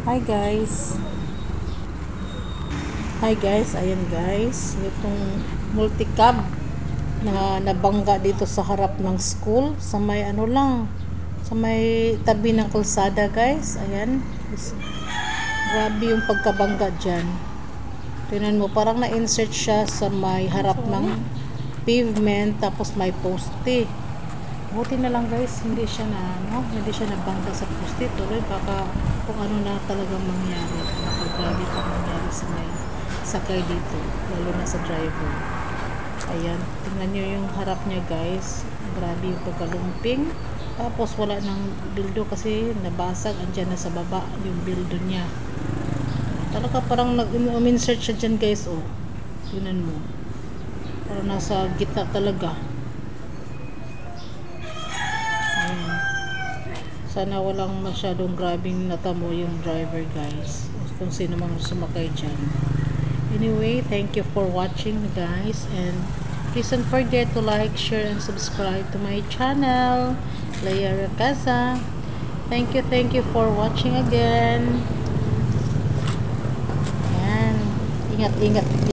Hi guys. Hi guys, ayan guys. Itong multicab na nabangga dito sa harap ng school. Sa may ano lang. Sa may tabi ng kalsada guys. Ayan. Grabe yung pagkabangga dyan. Tingnan mo, parang na-insert siya sa may harap ng pavement. Tapos may poste. Buti na lang guys, hindi siya nabangga sa poste. Tuloy baka kung ano na talagang mangyari. Grabe pang mangyari sa may sakay dito, lalo na sa driver. Ayan, tingnan nyo yung harap niya guys. Grabe yung pagkalumping. Tapos wala ng bildo kasi nabasag. Andyan na sa baba yung bildo niya. Talaga parang nag-insert siya dyan guys. Oh, tingnan mo, parang nasa gitna talaga. Ayan. Sana walang masyadong grabing natamo yung driver guys, kung sino mang sumakay dyan. Anyway, thank you for watching guys, and please don't forget to like, share, and subscribe to my channel, Leia Racaza. Thank you for watching again. Ayan, ingat-ingat.